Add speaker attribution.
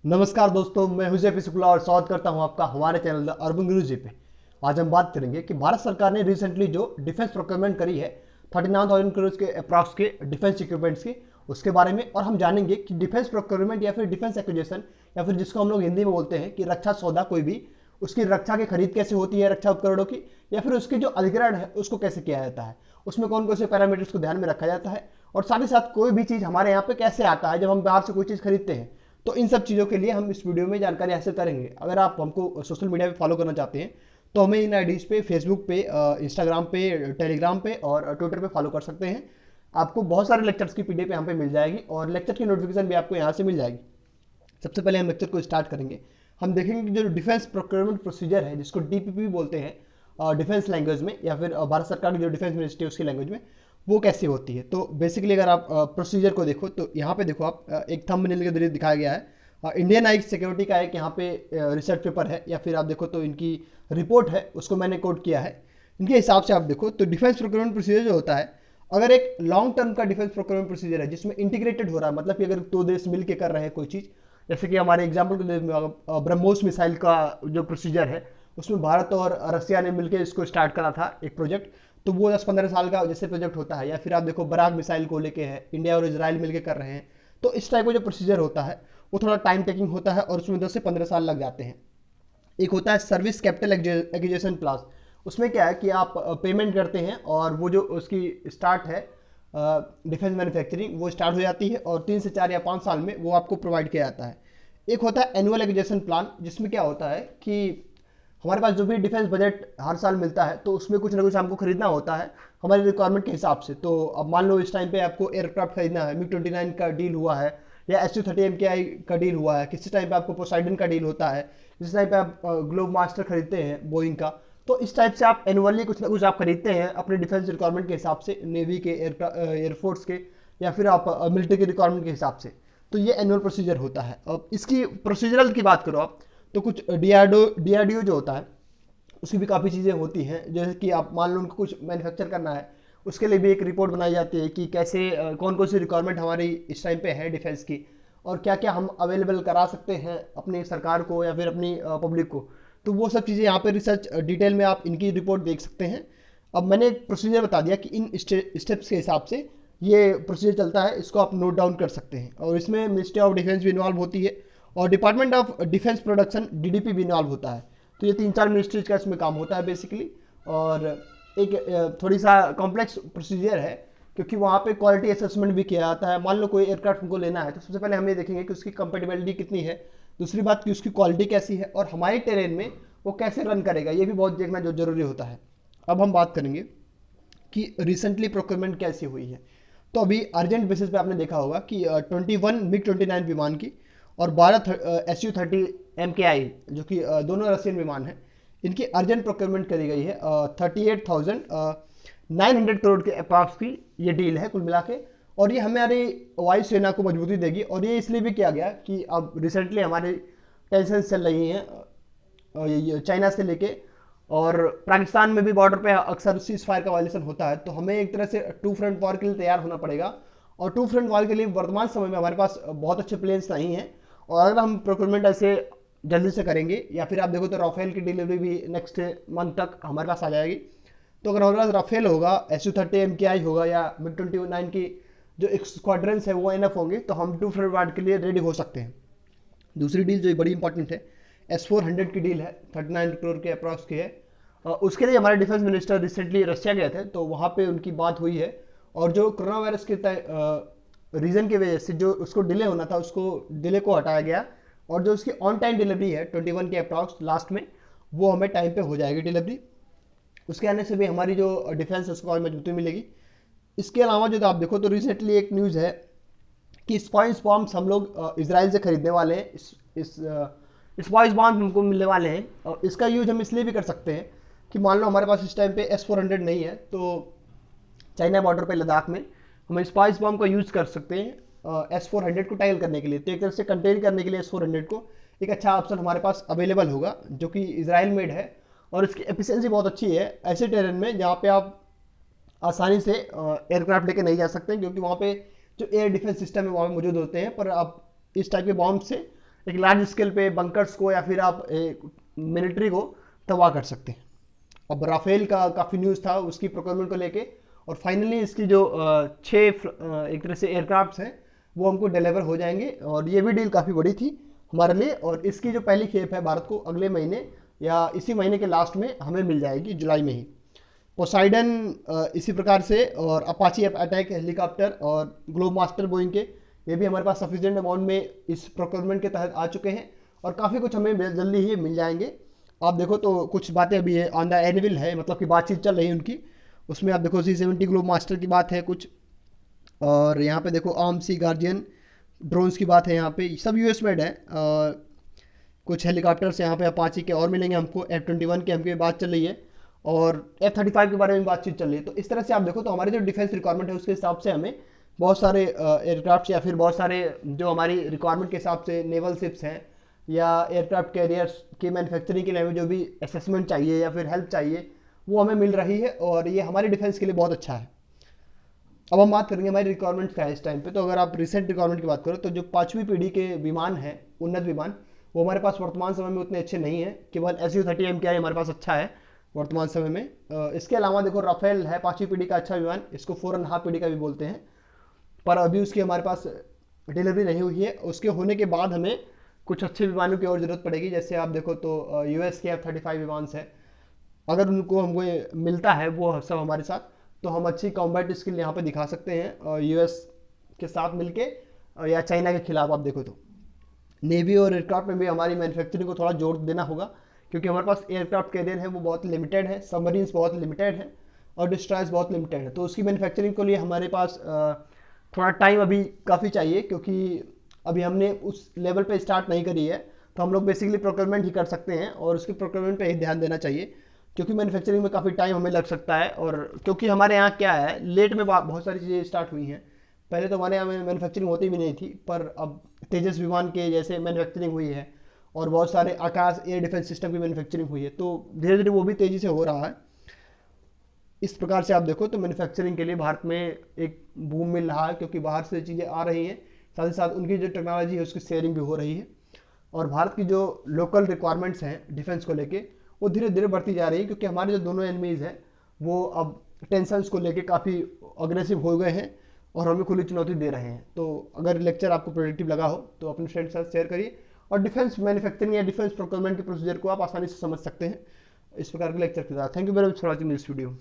Speaker 1: नमस्कार दोस्तों, मैं हूं जेपी शुक्ला और स्वागत करता हूं आपका हमारे चैनल द अर्बन गुरु जी पे। आज हम बात करेंगे कि भारत सरकार ने रिसेंटली जो डिफेंस प्रोक्योरमेंट करी है 39,000 करोड़ के अप्रॉक्स के डिफेंस इक्विपमेंट्स की, उसके बारे में। और हम जानेंगे कि डिफेंस प्रोक्योरमेंट या फिर डिफेंस एक्विजिशन या फिर जिसको हम लोग हिंदी में बोलते हैं कि रक्षा सौदा, कोई भी उसकी रक्षा की खरीद कैसे होती है, रक्षा उपकरणों की, या फिर उसकी जो अधिग्रहण है उसको कैसे किया जाता है, उसमें कौन कौन से पैरामीटर्स को ध्यान में रखा जाता है, और साथ ही साथ कोई भी चीज़ हमारे यहाँ पे कैसे आता है जब हम बाहर से कोई चीज़ खरीदते हैं। तो इन सब चीज़ों के लिए हम इस वीडियो में जानकारी हासिल करेंगे। अगर आप हमको सोशल मीडिया पे फॉलो करना चाहते हैं तो हमें इन आईडीज़ पे फेसबुक पे, इंस्टाग्राम पे, टेलीग्राम पे और ट्विटर पे फॉलो कर सकते हैं। आपको बहुत सारे लेक्चर्स की पीडीएफ यहाँ पे मिल जाएगी और लेक्चर की नोटिफिकेशन भी आपको यहाँ से मिल जाएगी। सबसे पहले हम लेक्चर को स्टार्ट करेंगे। हम देखेंगे कि जो डिफेंस प्रोक्योरमेंट प्रोसीजर है, जिसको डीपीपी बोलते हैं डिफेंस लैंग्वेज में, या फिर भारत सरकार की जो डिफेंस मिनिस्ट्री है उसकी लैंग्वेज में, वो कैसे होती है। तो बेसिकली अगर आप प्रोसीजर को देखो तो यहाँ पे देखो आप, एक थंबनेल के जरिए दिखाया गया है। इंडियन आई सिक्योरिटी का एक यहाँ पे रिसर्च पेपर है, या फिर आप देखो तो इनकी रिपोर्ट है, उसको मैंने कोट किया है। इनके हिसाब से आप देखो तो डिफेंस प्रोक्योरमेंट प्रोसीजर जो होता है, अगर एक लॉन्ग टर्म का डिफेंस प्रोक्योरमेंट प्रोसीजर है जिसमें इंटीग्रेटेड हो रहा है, मतलब कि अगर दो देश मिल के कर रहे हैं कोई चीज़, जैसे कि हमारे एग्जाम्पल के लिए ब्रह्मोस मिसाइल का जो प्रोसीजर है, उसमें भारत और रसिया ने मिलकर इसको स्टार्ट करा था एक प्रोजेक्ट। तो वो 10-15 साल का जैसे प्रोजेक्ट होता है। या फिर आप देखो बराक मिसाइल को लेके है, इंडिया और इजराइल मिलकर कर रहे हैं। तो इस टाइप का जो प्रोसीजर होता है वो थोड़ा टाइम टेकिंग होता है और उसमें 10 से 15 साल लग जाते हैं। एक होता है सर्विस कैपिटल एक्विजिशन प्लास। उसमें क्या है कि आप पेमेंट करते हैं और वो जो उसकी स्टार्ट है डिफेंस मैन्युफैक्चरिंग, वो स्टार्ट हो जाती है और 3 से 4 या 5 साल में वो आपको प्रोवाइड किया जाता है। एक होता है एनुअल एक्विजिशन प्लान, जिसमें क्या होता है कि हमारे पास जो भी डिफेंस बजट हर साल मिलता है तो उसमें कुछ ना कुछ हमको खरीदना होता है हमारी रिक्वायरमेंट के हिसाब से। तो अब मान लो इस टाइम पे आपको एयरक्राफ्ट खरीदना है, MiG-29 का डील हुआ है, या SU-30 MKI का डील हुआ है, किसी टाइम पे आपको पोसाइडन का डील होता है, जिस टाइम पे आप ग्लोब मास्टर खरीदते हैं बोइंग का। तो इस टाइप से आप एनुअली कुछ ना कुछ आप खरीदते हैं अपने डिफेंस रिक्वायरमेंट के हिसाब से, नेवी के, एयरफोर्स के, या फिर आप मिलिट्री के रिक्वायरमेंट के हिसाब से। तो ये एनुअल प्रोसीजर होता है। अब इसकी प्रोसीजरल की बात करो आप, तो कुछ डीआरडीओ जो होता है उसकी भी काफ़ी चीज़ें होती हैं। जैसे कि आप मान लो उनको कुछ मैन्युफैक्चर करना है, उसके लिए भी एक रिपोर्ट बनाई जाती है कि कैसे कौन कौन सी रिक्वायरमेंट हमारी इस टाइम पे है डिफेंस की, और क्या क्या हम अवेलेबल करा सकते हैं अपनी सरकार को या फिर अपनी पब्लिक को। तो वो सब चीज़ें यहाँ पे रिसर्च डिटेल में आप इनकी रिपोर्ट देख सकते हैं। अब मैंने एक प्रोसीजर बता दिया कि इन स्टेप्स के हिसाब से ये प्रोसीजर चलता है, इसको आप नोट डाउन कर सकते हैं। और इसमें मिनिस्ट्री ऑफ डिफेंस भी इन्वॉल्व होती है और department of defence production DDP भी इन्वॉल्व होता है। तो ये 3-4 मिनिस्ट्रीज का इसमें काम होता है बेसिकली। और एक थोड़ी सा कॉम्प्लेक्स प्रोसीजर है, क्योंकि वहाँ पे क्वालिटी असेसमेंट भी किया जाता है। मान लो कोई एयरक्राफ्ट हमको लेना है तो सबसे पहले हम ये देखेंगे कि उसकी कंपेटिबिलिटी कितनी है, दूसरी बात कि उसकी क्वालिटी कैसी है, और हमारे टेरेन में वो कैसे रन करेगा, ये भी बहुत देखना जो जरूरी होता है। अब हम बात करेंगे कि रिसेंटली प्रोक्योरमेंट कैसी हुई है। तो अभी अर्जेंट बेसिस पे आपने देखा होगा कि 21 MiG-29 विमान की और 12 SU-30 MKI, जो कि दोनों रशियन विमान हैं, इनकी अर्जेंट प्रोक्योरमेंट करी गई है। 38,900 करोड़ के अप्रॉक्स की ये डील है कुल मिला के। और ये हमारी वायुसेना को मजबूती देगी। और ये इसलिए भी किया गया कि अब रिसेंटली हमारी टेंशन चल रही हैं चाइना से लेके, और पाकिस्तान में भी बॉर्डर पे अक्सर सीज फायर का वायलेशन होता है। तो हमें एक तरह से टू फ्रंट वॉर के लिए तैयार होना पड़ेगा। और टू फ्रंट वॉर के लिए वर्तमान समय में हमारे पास बहुत अच्छे प्लेन्स नहीं हैं। और अगर हम प्रोक्योरमेंट ऐसे जल्दी से करेंगे, या फिर आप देखो तो राफेल की डिलीवरी भी नेक्स्ट मंथ तक हमारे पास आ जाएगी। तो अगर हमारे पास राफेल होगा, SU-30 MKI होगा, या MiG-29 की जो एक स्क्वाड्रंस है वो इनफ होंगे, तो हम टू फ्रंट वॉर के लिए रेडी हो सकते हैं। दूसरी डील जो बड़ी इंपॉर्टेंट है, S-400 की डील है, 39 करोड़ के अप्रॉक्स की है। उसके लिए हमारे डिफेंस मिनिस्टर रिसेंटली रशिया गए थे, तो वहाँ पे उनकी बात हुई है। और जो कोरोना वायरस के रीज़न की वजह से जो उसको डिले होना था, उसको डिले को हटाया गया। और जो उसकी ऑन टाइम डिलीवरी है 21 के अप्रॉक्स लास्ट में, वो हमें टाइम पे हो जाएगी डिलीवरी। उसके आने से भी हमारी जो डिफेंस है उसको और मजबूती मिलेगी। इसके अलावा जो आप देखो तो रिसेंटली एक न्यूज़ है कि स्पाइस बॉम्ब्स हम लोग इसराइल से खरीदने वाले हैं। इस स्पाइस बॉम्ब हमको मिलने वाले हैं। और इसका यूज हम इसलिए भी कर सकते हैं कि मान लो हमारे पास इस टाइम पे S-400 नहीं है, तो चाइना बॉर्डर पे लद्दाख में हम स्पाइस बॉम्ब का यूज़ कर सकते हैं S-400 को टैकल करने के लिए। तो एक तरह से कंटेन करने के लिए S-400 को एक अच्छा ऑप्शन हमारे पास अवेलेबल होगा, जो कि इसराइल मेड है। और इसकी एफिशिएंसी बहुत अच्छी है ऐसे टेरेन में जहाँ पे आप आसानी से एयरक्राफ्ट लेके नहीं जा सकते, क्योंकि वहाँ पे जो एयर डिफेंस सिस्टम है वहाँ पे मौजूद होते हैं। पर आप इस टाइप के बॉम्ब से एक लार्ज स्केल पे बंकर्स को या फिर आप मिलिट्री को तबाह कर सकते हैं। अब राफेल का काफ़ी न्यूज़ था उसकी प्रोक्योरमेंट को लेके, और फाइनली इसकी जो एक तरह से एयरक्राफ्ट हैं वो हमको डिलीवर हो जाएंगे, और ये भी डील काफ़ी बड़ी थी हमारे लिए। और इसकी जो पहली खेप है भारत को अगले महीने या इसी महीने के लास्ट में हमें मिल जाएगी, जुलाई में ही। पोसाइडन इसी प्रकार से, और अपाची अटैक हेलीकॉप्टर और ग्लोब मास्टर बोइंग के, ये भी हमारे पास सफिशिएंट अमाउंट में इस प्रोक्योरमेंट के तहत आ चुके हैं, और काफ़ी कुछ हमें जल्दी ही मिल जाएंगे। आप देखो तो कुछ बातें अभी है ऑन द एनिविल है, मतलब कि बातचीत चल रही है उनकी, उसमें आप देखो C-70 ग्लोब मास्टर की बात है कुछ, और यहाँ पे देखो आर्म सी गार्जियन ड्रोन्स की बात है, यहाँ पे सब US मेड है। कुछ हेलीकॉप्टर्स यहाँ पे अपाची के और मिलेंगे हमको, F-21 के हमकी बात चल रही है, और F-35 के बारे में बातचीत चल रही है। तो इस तरह से आप देखो तो हमारी जो डिफेंस रिक्वायरमेंट है उसके हिसाब से हमें बहुत सारे एयरक्राफ्ट या फिर बहुत सारे जो हमारी रिक्वायरमेंट के हिसाब से नेवल शिप्स हैं या एयरक्राफ्ट कैरियर्स की मैन्युफैक्चरिंग के लिए हमें जो भी असेसमेंट चाहिए या फिर हेल्प चाहिए वो हमें मिल रही है, और ये हमारी डिफेंस के लिए बहुत अच्छा है। अब हम बात करेंगे हमारी रिक्वायरमेंट क्या है इस टाइम पे। तो अगर आप रिसेंट रिक्वायरमेंट की बात करो तो जो 5वीं पीढ़ी के विमान हैं, उन्नत विमान, वो हमारे पास वर्तमान समय में उतने अच्छे नहीं है। केवल Su-30 MKI हमारे पास अच्छा है वर्तमान समय में। इसके अलावा देखो राफेल है 5वीं पीढ़ी का अच्छा विमान, इसको 4.5 पीढ़ी का भी बोलते हैं, पर अभी उसकी हमारे पास डिलीवरी नहीं हुई है। उसके होने के बाद हमें कुछ अच्छे विमानों की और ज़रूरत पड़ेगी। जैसे आप देखो तो US के F-35 विमान है, अगर उनको हमको मिलता है वो सब हमारे साथ, तो हम अच्छी कॉम्बैट स्किल यहाँ पे दिखा सकते हैं US के साथ मिलके, या चाइना के खिलाफ। आप देखो तो नेवी और एयरक्राफ्ट में भी हमारी मैन्युफैक्चरिंग को थोड़ा जोर देना होगा, क्योंकि हमारे पास एयरक्राफ्ट कैरियर है वो बहुत लिमिटेड है, सबमरीन्स बहुत लिमिटेड है, और डिस्ट्रॉयर्स बहुत लिमिटेड है। तो उसकी मैन्युफैक्चरिंग के लिए हमारे पास थोड़ा टाइम अभी काफ़ी चाहिए, क्योंकि अभी हमने उस लेवल पे स्टार्ट नहीं करी है। तो हम लोग बेसिकली प्रोक्योरमेंट ही कर सकते हैं, और उसकी प्रोक्योरमेंट पे ही ध्यान देना चाहिए, क्योंकि मैन्युफैक्चरिंग में काफ़ी टाइम हमें लग सकता है। और क्योंकि हमारे यहाँ क्या है, लेट में बहुत सारी चीज़ें स्टार्ट हुई हैं। पहले तो हमारे यहाँ मैन्युफैक्चरिंग होती भी नहीं थी, पर अब तेजस विमान के जैसे मैन्युफैक्चरिंग हुई है, और बहुत सारे आकाश एयर डिफेंस सिस्टम की मैन्युफैक्चरिंग हुई है, तो धीरे धीरे वो भी तेज़ी से हो रहा है। इस प्रकार से आप देखो तो मैन्युफैक्चरिंग के लिए भारत में एक बूम मिल रहा है, क्योंकि बाहर से चीज़ें आ रही हैं, साथ ही साथ उनकी जो टेक्नोलॉजी है उसकी शेयरिंग भी हो रही है, और भारत की जो लोकल रिक्वायरमेंट्स हैं डिफेंस को लेके वो धीरे धीरे बढ़ती जा रही है, क्योंकि हमारे जो दोनों एनिमीज़ हैं वो अब टेंशन्स को लेके काफ़ी अग्रेसिव हो गए हैं और हमें खुली चुनौती दे रहे हैं। तो अगर लेक्चर आपको प्रोडक्टिव लगा हो तो अपने फ्रेंड के साथ शेयर करिए, और डिफेंस मैन्युफैक्चरिंग या डिफेंस प्रोक्योरमेंट के प्रोसीजर को आप आसानी से समझ सकते हैं इस प्रकार के लेक्चर के साथ। Thank you very much for watching this video.